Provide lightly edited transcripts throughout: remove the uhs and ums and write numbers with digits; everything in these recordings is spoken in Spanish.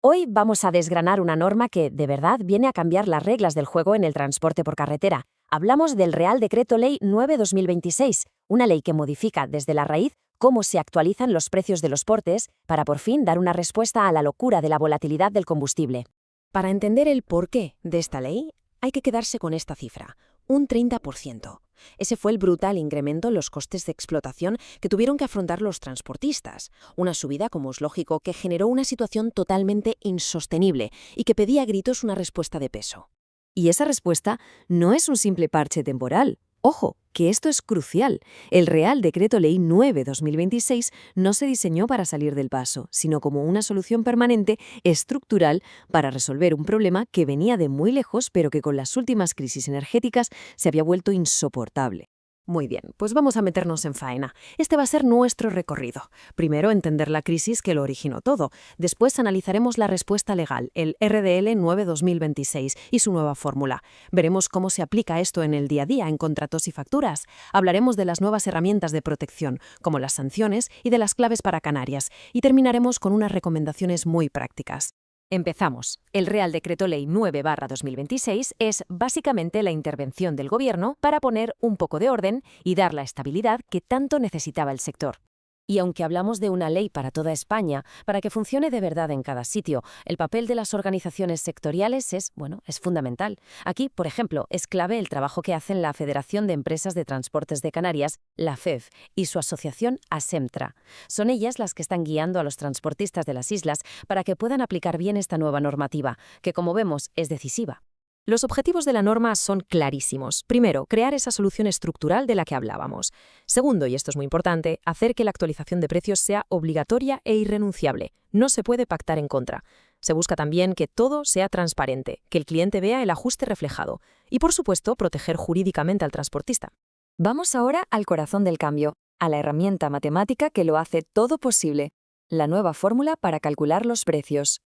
Hoy vamos a desgranar una norma que, de verdad, viene a cambiar las reglas del juego en el transporte por carretera. Hablamos del Real Decreto Ley 9/2026, una ley que modifica desde la raíz cómo se actualizan los precios de los portes para por fin dar una respuesta a la locura de la volatilidad del combustible. Para entender el porqué de esta ley, hay que quedarse con esta cifra, un 30%. Ese fue el brutal incremento en los costes de explotación que tuvieron que afrontar los transportistas. Una subida, como es lógico, que generó una situación totalmente insostenible y que pedía a gritos una respuesta de peso. Y esa respuesta no es un simple parche temporal. Ojo, que esto es crucial. El Real Decreto Ley 9/2026 no se diseñó para salir del paso, sino como una solución permanente, estructural, para resolver un problema que venía de muy lejos, pero que con las últimas crisis energéticas se había vuelto insoportable. Muy bien, pues vamos a meternos en faena. Este va a ser nuestro recorrido. Primero, entender la crisis que lo originó todo. Después, analizaremos la respuesta legal, el RDL 9/2026 y su nueva fórmula. Veremos cómo se aplica esto en el día a día, en contratos y facturas. Hablaremos de las nuevas herramientas de protección, como las sanciones y de las claves para Canarias. Y terminaremos con unas recomendaciones muy prácticas. Empezamos. El Real Decreto Ley 9/2026 es básicamente la intervención del Gobierno para poner un poco de orden y dar la estabilidad que tanto necesitaba el sector. Y aunque hablamos de una ley para toda España, para que funcione de verdad en cada sitio, el papel de las organizaciones sectoriales es fundamental. Aquí, por ejemplo, es clave el trabajo que hacen la Federación de Empresas de Transportes de Canarias, la FEF, y su asociación ASEMTRA. Son ellas las que están guiando a los transportistas de las islas para que puedan aplicar bien esta nueva normativa, que como vemos es decisiva. Los objetivos de la norma son clarísimos. Primero, crear esa solución estructural de la que hablábamos. Segundo, y esto es muy importante, hacer que la actualización de precios sea obligatoria e irrenunciable. No se puede pactar en contra. Se busca también que todo sea transparente, que el cliente vea el ajuste reflejado. Y, por supuesto, proteger jurídicamente al transportista. Vamos ahora al corazón del cambio, a la herramienta matemática que lo hace todo posible, la nueva fórmula para calcular los precios.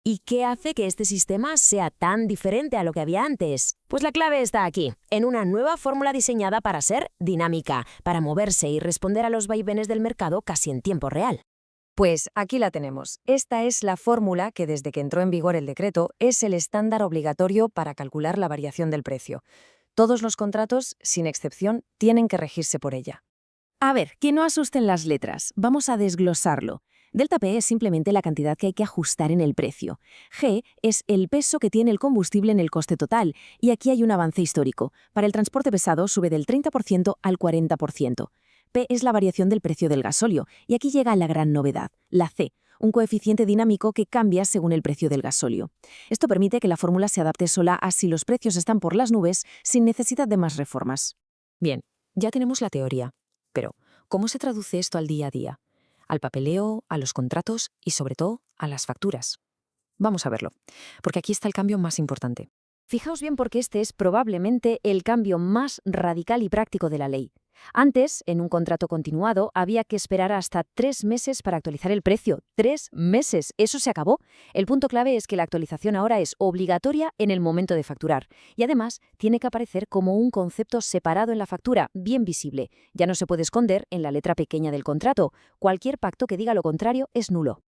¿Y qué hace que este sistema sea tan diferente a lo que había antes? Pues la clave está aquí, en una nueva fórmula diseñada para ser dinámica, para moverse y responder a los vaivenes del mercado casi en tiempo real. Pues aquí la tenemos. Esta es la fórmula que desde que entró en vigor el decreto es el estándar obligatorio para calcular la variación del precio. Todos los contratos, sin excepción, tienen que regirse por ella. A ver, que no asusten las letras. Vamos a desglosarlo. Delta P es simplemente la cantidad que hay que ajustar en el precio. G es el peso que tiene el combustible en el coste total. Y aquí hay un avance histórico. Para el transporte pesado sube del 30% al 40%. P es la variación del precio del gasóleo. Y aquí llega la gran novedad, la C, un coeficiente dinámico que cambia según el precio del gasóleo. Esto permite que la fórmula se adapte sola a si los precios están por las nubes sin necesidad de más reformas. Bien, ya tenemos la teoría. Pero, ¿cómo se traduce esto al día a día? Al papeleo, a los contratos y, sobre todo, a las facturas. Vamos a verlo, porque aquí está el cambio más importante. Fijaos bien porque este es probablemente el cambio más radical y práctico de la ley. Antes, en un contrato continuado, había que esperar hasta 3 meses para actualizar el precio. 3 meses, eso se acabó. El punto clave es que la actualización ahora es obligatoria en el momento de facturar. Y además, tiene que aparecer como un concepto separado en la factura, bien visible. Ya no se puede esconder en la letra pequeña del contrato. Cualquier pacto que diga lo contrario es nulo.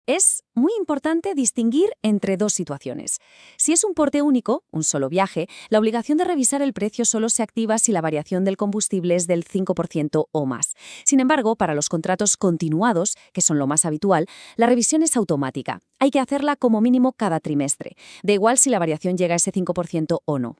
Es muy importante distinguir entre dos situaciones. Si es un porte único, un solo viaje, la obligación de revisar el precio solo se activa si la variación del combustible es del 5% o más. Sin embargo, para los contratos continuados, que son lo más habitual, la revisión es automática. Hay que hacerla como mínimo cada trimestre. Da igual si la variación llega a ese 5% o no.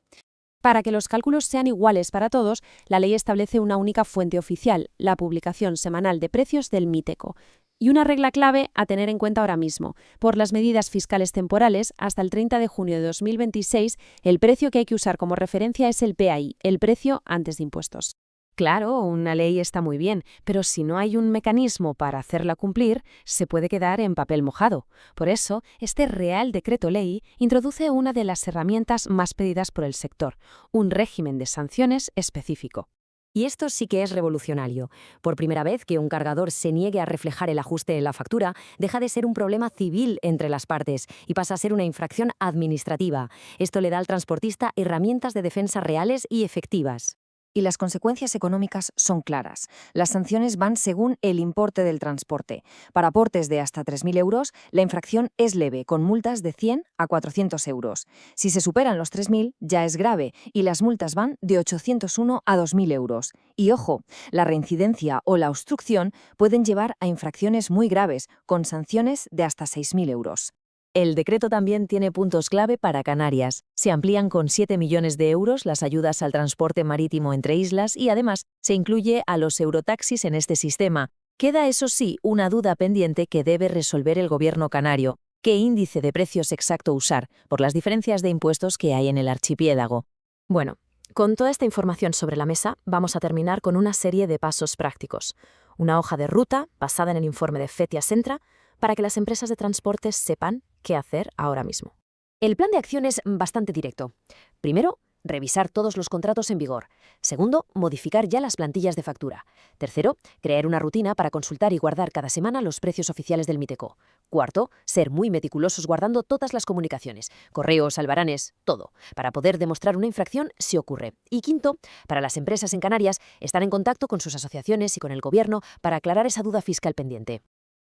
Para que los cálculos sean iguales para todos, la ley establece una única fuente oficial, la publicación semanal de precios del MITECO. Y una regla clave a tener en cuenta ahora mismo. Por las medidas fiscales temporales, hasta el 30 de junio de 2026, el precio que hay que usar como referencia es el PAI, el precio antes de impuestos. Claro, una ley está muy bien, pero si no hay un mecanismo para hacerla cumplir, se puede quedar en papel mojado. Por eso, este Real Decreto Ley introduce una de las herramientas más pedidas por el sector, un régimen de sanciones específico. Y esto sí que es revolucionario. Por primera vez que un cargador se niegue a reflejar el ajuste en la factura, deja de ser un problema civil entre las partes y pasa a ser una infracción administrativa. Esto le da al transportista herramientas de defensa reales y efectivas. Y las consecuencias económicas son claras. Las sanciones van según el importe del transporte. Para aportes de hasta 3.000 euros, la infracción es leve, con multas de 100 a 400 euros. Si se superan los 3.000, ya es grave, y las multas van de 801 a 2.000 euros. Y ojo, la reincidencia o la obstrucción pueden llevar a infracciones muy graves, con sanciones de hasta 6.000 euros. El decreto también tiene puntos clave para Canarias. Se amplían con 7 millones de euros las ayudas al transporte marítimo entre islas y además se incluye a los eurotaxis en este sistema. Queda, eso sí, una duda pendiente que debe resolver el gobierno canario. ¿Qué índice de precios exacto usar por las diferencias de impuestos que hay en el archipiélago? Bueno, con toda esta información sobre la mesa, vamos a terminar con una serie de pasos prácticos. Una hoja de ruta basada en el informe de FED y Asentra para que las empresas de transportes sepan qué hacer ahora mismo. El plan de acción es bastante directo. Primero, revisar todos los contratos en vigor. Segundo, modificar ya las plantillas de factura. Tercero, crear una rutina para consultar y guardar cada semana los precios oficiales del Miteco. Cuarto, ser muy meticulosos guardando todas las comunicaciones, correos, albaranes, todo, para poder demostrar una infracción si ocurre. Y quinto, para las empresas en Canarias, estar en contacto con sus asociaciones y con el gobierno para aclarar esa duda fiscal pendiente.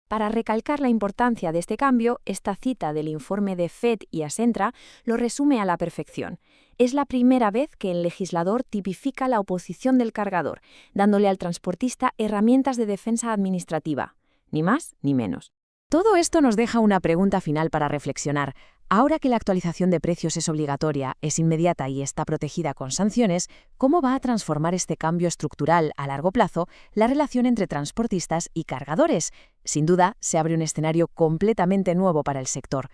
Para recalcar la importancia de este cambio, esta cita del informe de FED y Asentra lo resume a la perfección. Es la primera vez que el legislador tipifica la oposición del cargador, dándole al transportista herramientas de defensa administrativa. Ni más ni menos. Todo esto nos deja una pregunta final para reflexionar. Ahora que la actualización de precios es obligatoria, es inmediata y está protegida con sanciones, ¿cómo va a transformar este cambio estructural a largo plazo la relación entre transportistas y cargadores? Sin duda, se abre un escenario completamente nuevo para el sector.